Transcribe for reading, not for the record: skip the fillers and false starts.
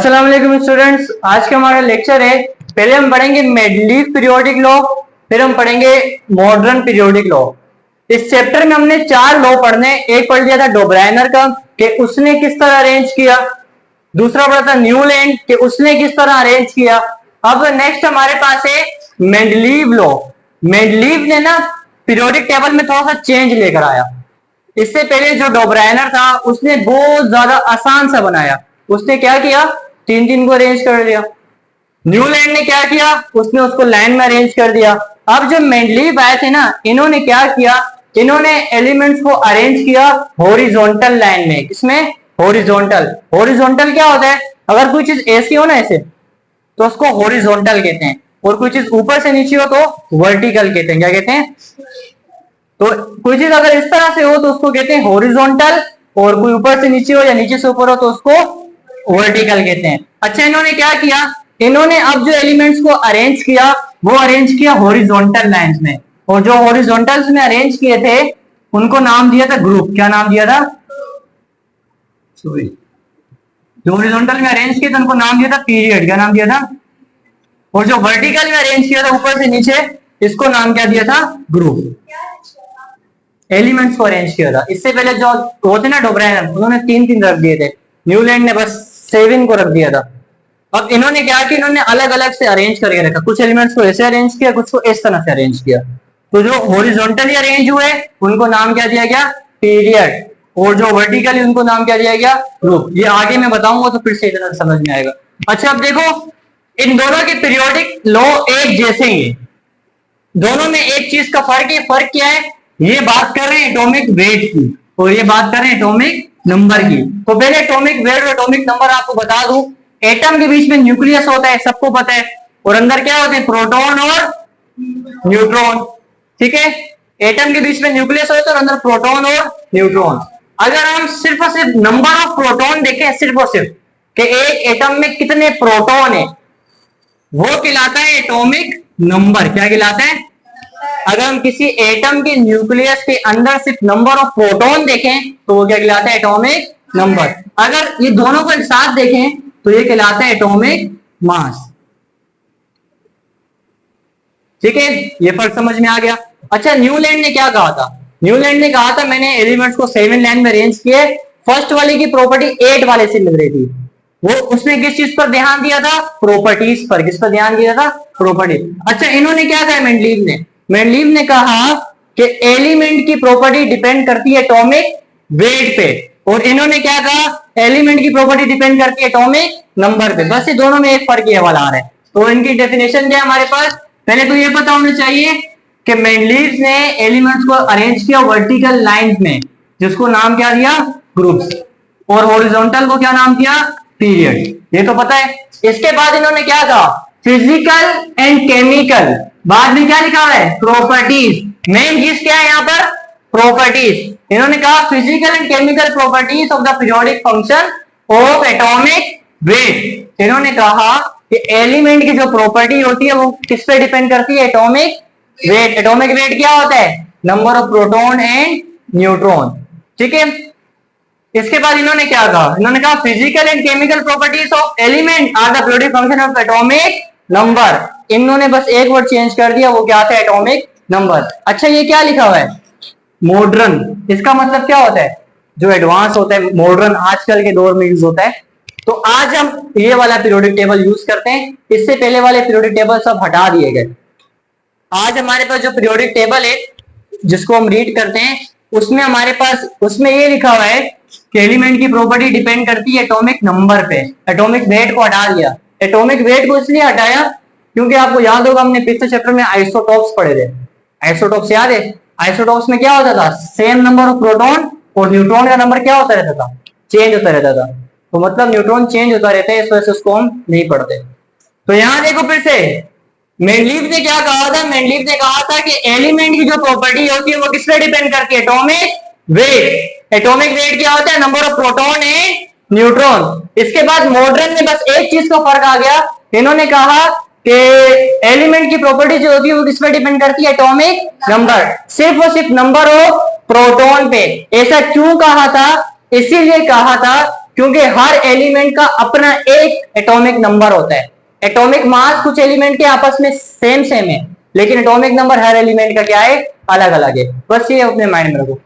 अस्सलाम वालेकुम स्टूडेंट्स। आज का हमारा लेक्चर है, पहले हम पढ़ेंगे मेंडलीव पीरियोडिक लॉ, फिर हम पढ़ेंगे मॉडर्न पीरियोडिक लॉ। इस चैप्टर में हमने 4 लॉ पढ़ने। एक पढ़ लिया था डोब्राइनर का कि उसने किस तरह अरेंज किया, दूसरा पढ़ा था न्यूलैंड कि उसने किस तरह अरेंज किया। अब नेक्स्ट हमारे पास है मेंडलीव लॉ। मेंडलीव ने ना पीरियोडिक टेबल में थोड़ा सा चेंज लेकर आया। इससे पहले जो डोब्राइनर था उसने बहुत ज्यादा आसान सा बनाया। उसने क्या किया, 3 को अरेंज कर दिया। न्यूलैंड ने क्या किया, उसने उसको लाइन में अरेंज कर दिया। अब जब मेंडलीव आए थे ना, इन्होंने क्या किया, इन्होंने एलिमेंट्स को अरेंज किया हॉरिजॉन्टल लाइन में। किसमें? हॉरिजॉन्टल। हॉरिजॉन्टल क्या होता है? अगर कोई चीज ऐसी हो ना ऐसे, तो उसको हॉरिजॉन्टल कहते हैं, और कोई चीज ऊपर से नीचे हो तो वर्टिकल कहते हैं। क्या कहते हैं? तो कोई चीज अगर इस तरह से हो तो उसको कहते हैं हॉरिजॉन्टल, और कोई ऊपर से नीचे हो या नीचे से ऊपर हो तो उसको वर्टिकल कहते हैं। अच्छा, इन्होंने क्या किया, इन्होंने अब जो एलिमेंट्स को अरेंज किया वो अरेंज किया हॉरिजॉन्टल लाइंस में, और जो हॉरिजॉन्टल्स में अरेंज किए थे उनको नाम दिया था ग्रुप। क्या नाम दिया था? जो हॉरिजॉन्टल में अरेंज किए थे उनको नाम दिया था पीरियड। क्या नाम दिया था? और जो वर्टिकल में अरेंज किया था ऊपर से नीचे, इसको नाम क्या दिया था? ग्रुप। एलिमेंट्स को अरेंज किया था। इससे पहले जो होते ना डोब्राइनर, उन्होंने 3 रख दिए थे, न्यूलैंड ने बस 7 को रख दिया था। अब इन्होंने क्या किया, इन्होंने अलग अलग से अरेंज करके रखा। कुछ एलिमेंट्स को ऐसे अरेंज किया, कुछ को इस तरह से अरेंज किया। तो जो हॉरिजॉन्टली अरेंज हुए उनको नाम क्या दिया गया? पीरियड। और जो वर्टिकली उनको नाम क्या दिया गया? ग्रुप। ये आगे मैं बताऊंगा तो फिर से इतना समझ में आएगा। अच्छा, अब देखो, इन दोनों के पीरियोडिक लॉ एक जैसे ही, दोनों में एक चीज का फर्क है। फर्क क्या है? ये बात कर रहे हैं एटॉमिक वेट की, और ये बात कर रहे हैं एटॉमिक नंबर की। तो पहले एटॉमिक वेट और एटॉमिक नंबर आपको बता दूं। एटम के बीच में न्यूक्लियस होता है, सबको पता है, और अंदर क्या होते हैं? प्रोटॉन और न्यूट्रॉन। ठीक है, एटम के बीच में न्यूक्लियस होता है और अंदर प्रोटॉन और न्यूट्रॉन। अगर हम सिर्फ और सिर्फ नंबर ऑफ प्रोटॉन देखें, सिर्फ और सिर्फ कि एक एटम में कितने प्रोटॉन है, वो कहलाता है एटॉमिक नंबर। क्या कहलाता है? अगर हम किसी एटम के न्यूक्लियस के अंदर सिर्फ नंबर ऑफ प्रोटॉन देखें तो वो क्या कहलाता है? Atomic number. अगर ये दोनों को एक साथ देखें तो ये कहलाता है एटॉमिक मास। ठीक है, ये फर्क समझ में आ गया। अच्छा, न्यूलैंड ने क्या कहा था? न्यूलैंड ने कहा था मैंने एलिमेंट्स को 7 लाइन में अरेंज किए। फर्स्ट वाले की प्रॉपर्टी 8 वाले से मिल रही थी। वो उसने किस चीज पर ध्यान दिया था? प्रॉपर्टीज पर। किस पर ध्यान दिया था? प्रॉपर्टी। अच्छा, इन्होंने क्या कहा मेंडलीव ने? मेंडलीव ने कहा कि एलिमेंट की प्रॉपर्टी डिपेंड करती है एटॉमिक वेट पे, और इन्होंने क्या कहा? एलिमेंट की प्रॉपर्टी डिपेंड करती है एटॉमिक नंबर पे। बस ये दोनों में एक फर्क ये वाला आ रहा है। तो इनकी डेफिनेशन क्या है हमारे पास? पहले तो ये पता होना चाहिए कि मेंडलीव ने एलिमेंट्स को अरेंज किया वर्टिकल लाइंस में, जिसको नाम क्या दिया? ग्रुप्स। और हॉरिजॉन्टल को क्या नाम दिया? पीरियड। ये तो पता है। इसके बाद इन्होंने क्या कहा? Physical and chemical. बाद में क्या लिखा हुआ है? प्रॉपर्टीज। मेन चीज क्या है यहाँ पर? प्रॉपर्टीज। इन्होंने कहा physical and chemical properties of the periodic function of atomic weight. इन्होंने कहा कि एलिमेंट की जो प्रॉपर्टी होती है वो किस पे डिपेंड करती है? Atomic weight. एटॉमिक वेट क्या होता है? Number of proton and neutron. ठीक है, इसके बाद इन्होंने क्या कहा? इन्होंने कहा physical and chemical properties of element are the periodic function of atomic number. इन्होंने बस एक वर्ड चेंज कर दिया, वो क्या था? Atomic number. अच्छा, ये क्या लिखा हुआ है? मॉडर्न। इसका मतलब क्या होता है? जो एडवांस होता है, मॉडर्न आजकल के दौर में यूज होता है। तो आज हम ये वाला पीरियोडिक टेबल यूज करते हैं। इससे पहले वाले पीरियोडिक टेबल सब हटा दिए गए। आज हमारे पास जो पीरियोडिक टेबल है जिसको हम रीड करते हैं, उसमें हमारे पास उसमें ये लिखा हुआ है कि एलिमेंट की प्रॉपर्टी डिपेंड करती है एटॉमिक नंबर पे। एटॉमिक वेट को हटा दिया। एटॉमिक वेट को इसलिए हटाया क्योंकि आपको याद होगा हमने पिछले चैप्टर में आइसोटॉप्स पढ़े थे। आइसोटॉप्स याद है? आइसोटॉप्स में क्या होता था? सेम नंबर ऑफ प्रोटॉन और न्यूट्रॉन का नंबर क्या होता रहता था? चेंज होता रहता था। तो मतलब न्यूट्रॉन चेंज होता रहता है, इस वजह से उसको हम नहीं पढ़ते। तो यहां देखो फिर से मेंडलीव ने क्या कहा था? मेंडलीव ने कहा था कि एलिमेंट की जो प्रॉपर्टी होती है वो किस पे डिपेंड करती है? Atomic weight. एटॉमिक वेट क्या होता है? Number of proton and neutron. इसके बाद मॉडर्न में बस एक चीज का फर्क आ गया। इन्होंने कहा कि एलिमेंट की प्रॉपर्टी जो होती है वो किस पे डिपेंड करती है? Atomic number. सिर्फ और सिर्फ नंबर ऑफ प्रोटॉन पे। ऐसा क्यों कहा था? इसीलिए कहा था क्योंकि हर एलिमेंट का अपना एक एटॉमिक नंबर होता है। एटॉमिक मास कुछ एलिमेंट के आपस में सेम सेम है, लेकिन एटॉमिक नंबर हर एलिमेंट का क्या है, अलग अलग है। बस ये अपने माइंड में रखो।